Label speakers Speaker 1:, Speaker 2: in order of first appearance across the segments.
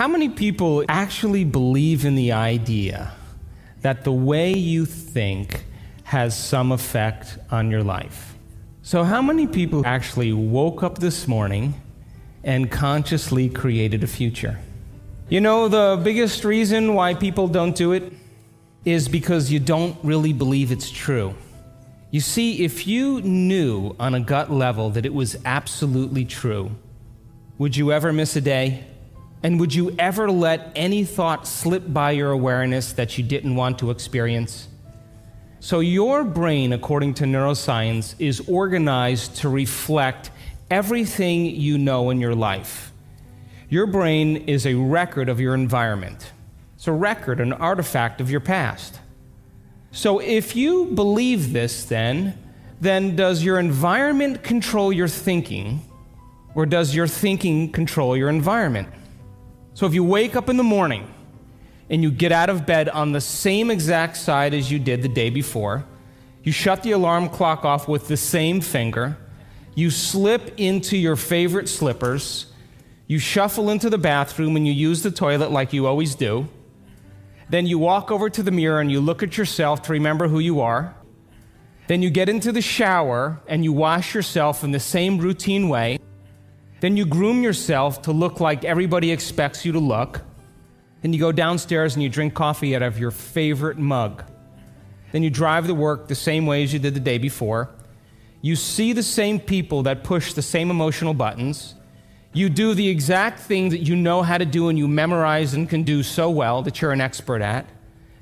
Speaker 1: How many people actually believe in the idea that the way you think has some effect on your life? So how many people actually woke up this morning and consciously created a future? You know, the biggest reason why people don't do it is because you don't really believe it's true. You see, if you knew on a gut level that it was absolutely true, would you ever miss a day? And would you ever let any thought slip by your awareness that you didn't want to experience? So your brain, according to neuroscience, is organized to reflect everything you know in your life. Your brain is a record of your environment. It's a record, an artifact of your past. So if you believe this, then does your environment control your thinking, or does your thinking control your environment? So if you wake up in the morning and you get out of bed on the same exact side as you did the day before, you shut the alarm clock off with the same finger, you slip into your favorite slippers, you shuffle into the bathroom and you use the toilet like you always do, then you walk over to the mirror and you look at yourself to remember who you are, then you get into the shower and you wash yourself in the same routine way, then you groom yourself to look like everybody expects you to look. Then you go downstairs and you drink coffee out of your favorite mug. Then you drive to work the same way as you did the day before. You see the same people that push the same emotional buttons. You do the exact thing that you know how to do and you memorize and can do so well that you're an expert at.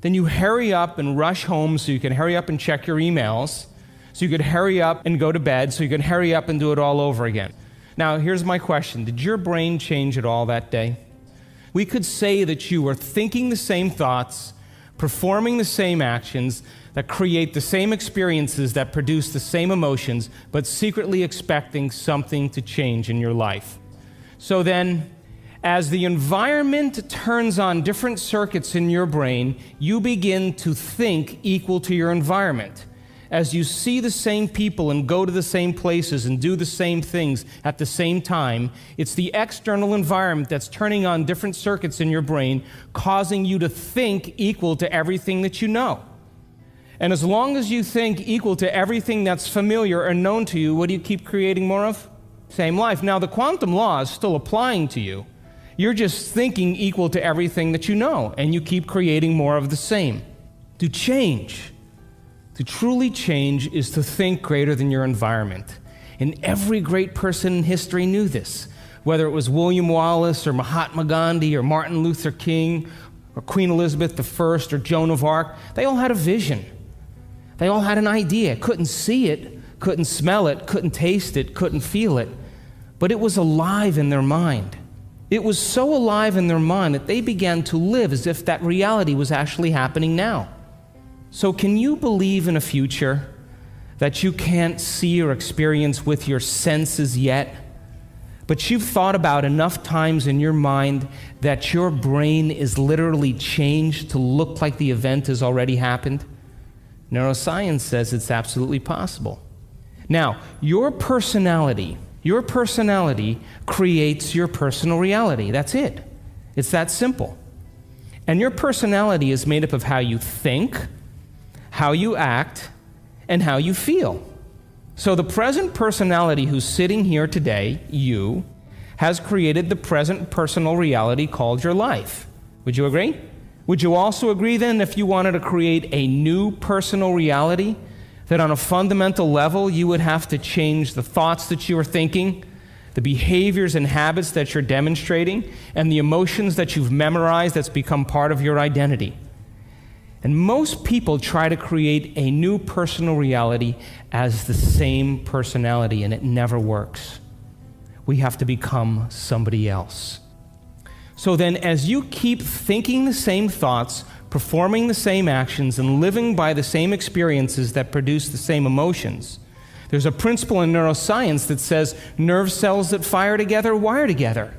Speaker 1: Then you hurry up and rush home so you can hurry up and check your emails, so you could hurry up and go to bed, so you can hurry up and do it all over again. Now, here's my question. Did your brain change at all that day? We could say that you were thinking the same thoughts, performing the same actions, that create the same experiences, that produce the same emotions, but secretly expecting something to change in your life. So then, as the environment turns on different circuits in your brain, you begin to think equal to your environment. As you see the same people and go to the same places and do the same things at the same time, it's the external environment that's turning on different circuits in your brain, causing you to think equal to everything that you know. And as long as you think equal to everything that's familiar and known to you, what do you keep creating more of? Same life. Now, the quantum law is still applying to you. You're just thinking equal to everything that you know, and you keep creating more of the same. To change, to truly change, is to think greater than your environment. And every great person in history knew this, whether it was William Wallace or Mahatma Gandhi or Martin Luther King or Queen Elizabeth I or Joan of Arc. They all had a vision. They all had an idea. Couldn't see it, couldn't smell it, couldn't taste it, couldn't feel it, but it was alive in their mind. It was so alive in their mind that they began to live as if that reality was actually happening now. So can you believe in a future that you can't see or experience with your senses yet, but you've thought about enough times in your mind that your brain is literally changed to look like the event has already happened? Neuroscience says it's absolutely possible. Now, your personality creates your personal reality. That's it. It's that simple. And your personality is made up of how you think, how you act, and how you feel. So the present personality who's sitting here today, you, has created the present personal reality called your life. Would you agree? Would you also agree then, if you wanted to create a new personal reality, that on a fundamental level you would have to change the thoughts that you are thinking, the behaviors and habits that you're demonstrating, and the emotions that you've memorized that's become part of your identity? And most people try to create a new personal reality as the same personality, and it never works. We have to become somebody else. So then, as you keep thinking the same thoughts, performing the same actions, and living by the same experiences that produce the same emotions, there's a principle in neuroscience that says nerve cells that fire together wire together.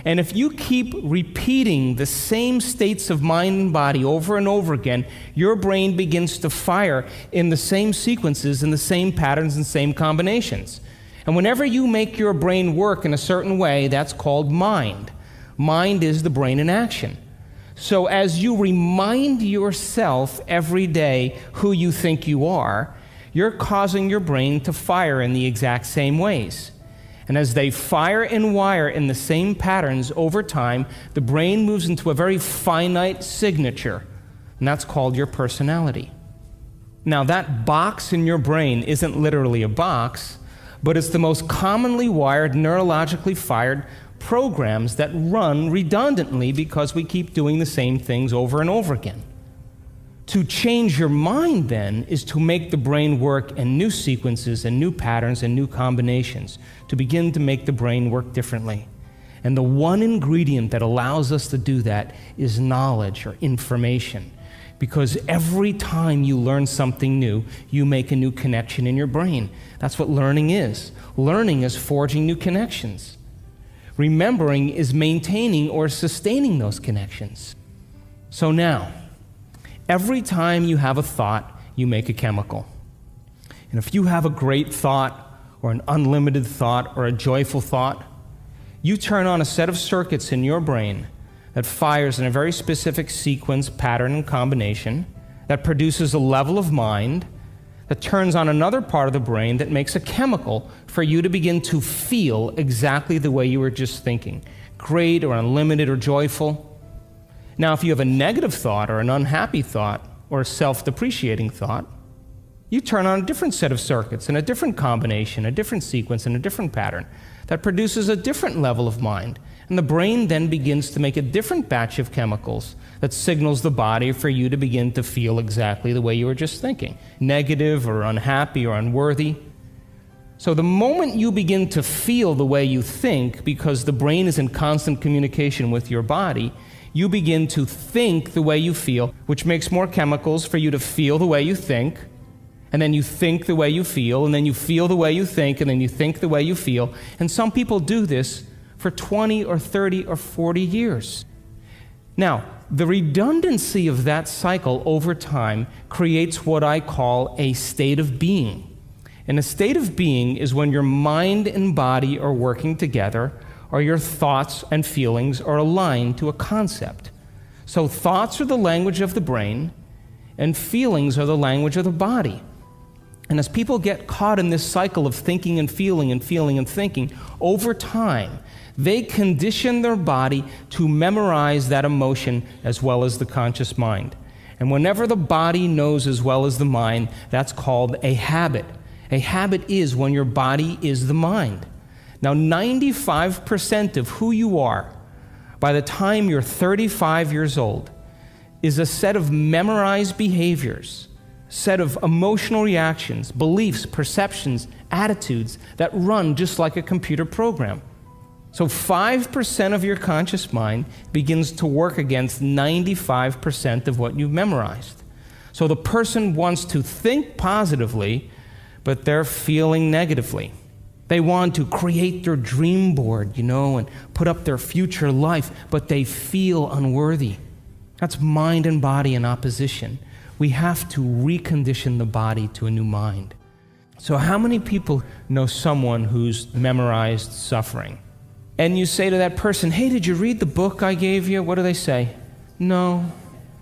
Speaker 1: And if you keep repeating the same states of mind and body over and over again, your brain begins to fire in the same sequences, in the same patterns and same combinations. And whenever you make your brain work in a certain way, that's called mind. Mind is the brain in action. So as you remind yourself every day who you think you are, you're causing your brain to fire in the exact same ways. And as they fire and wire in the same patterns over time, the brain moves into a very finite signature, and that's called your personality. Now, that box in your brain isn't literally a box, but it's the most commonly wired, neurologically fired programs that run redundantly because we keep doing the same things over and over again. To change your mind, then, is to make the brain work in new sequences and new patterns and new combinations, to begin to make the brain work differently. And the one ingredient that allows us to do that is knowledge or information. Because every time you learn something new, you make a new connection in your brain. That's what learning is. Learning is forging new connections. Remembering is maintaining or sustaining those connections. So now, every time you have a thought, you make a chemical. And if you have a great thought, or an unlimited thought, or a joyful thought, you turn on a set of circuits in your brain that fires in a very specific sequence, pattern, and combination, that produces a level of mind, that turns on another part of the brain that makes a chemical for you to begin to feel exactly the way you were just thinking, great or unlimited or joyful. Now, if you have a negative thought or an unhappy thought or a self-depreciating thought, you turn on a different set of circuits and a different combination, a different sequence, and a different pattern that produces a different level of mind. And the brain then begins to make a different batch of chemicals that signals the body for you to begin to feel exactly the way you were just thinking, negative or unhappy or unworthy. So the moment you begin to feel the way you think, because the brain is in constant communication with your body, you begin to think the way you feel, which makes more chemicals for you to feel the way you think, and then you think the way you feel, and then you feel the way you think, and then you think the way you feel. And some people do this for 20 or 30 or 40 years. Now, the redundancy of that cycle over time creates what I call a state of being. And a state of being is when your mind and body are working together, or your thoughts and feelings are aligned to a concept. So thoughts are the language of the brain, and feelings are the language of the body. And as people get caught in this cycle of thinking and feeling and feeling and thinking, over time, they condition their body to memorize that emotion as well as the conscious mind. And whenever the body knows as well as the mind, that's called a habit. A habit is when your body is the mind. Now, 95% of who you are by the time you're 35 years old is a set of memorized behaviors, set of emotional reactions, beliefs, perceptions, attitudes that run just like a computer program. So 5% of your conscious mind begins to work against 95% of what you've memorized. So the person wants to think positively, but they're feeling negatively. They want to create their dream board, and put up their future life, but they feel unworthy. That's mind and body in opposition. We have to recondition the body to a new mind. So how many people know someone who's memorized suffering? And you say to that person, hey, did you read the book I gave you? What do they say? No.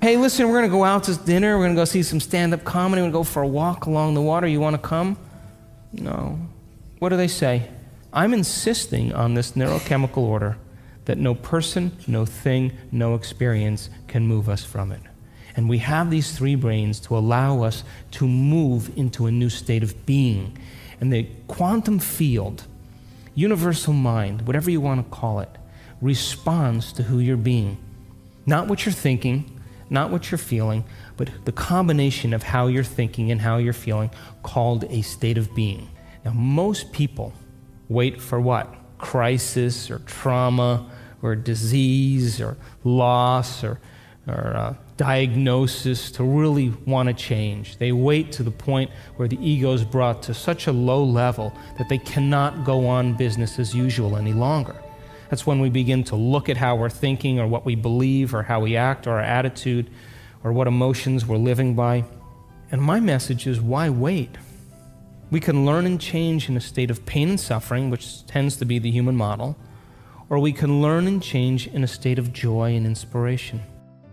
Speaker 1: Hey, listen, we're going to go out to dinner. We're going to go see some stand-up comedy. We're going to go for a walk along the water. You want to come? No. What do they say? I'm insisting on this neurochemical order that no person, no thing, no experience can move us from it. And we have these three brains to allow us to move into a new state of being. And the quantum field, universal mind, whatever you want to call it, responds to who you're being. Not what you're thinking, not what you're feeling, but the combination of how you're thinking and how you're feeling, called a state of being. Now, most people wait for what? Crisis or trauma or disease or loss or diagnosis to really want to change. They wait to the point where the ego is brought to such a low level that they cannot go on business as usual any longer. That's when we begin to look at how we're thinking or what we believe or how we act or our attitude or what emotions we're living by. And my message is, why wait? We can learn and change in a state of pain and suffering, which tends to be the human model, or we can learn and change in a state of joy and inspiration.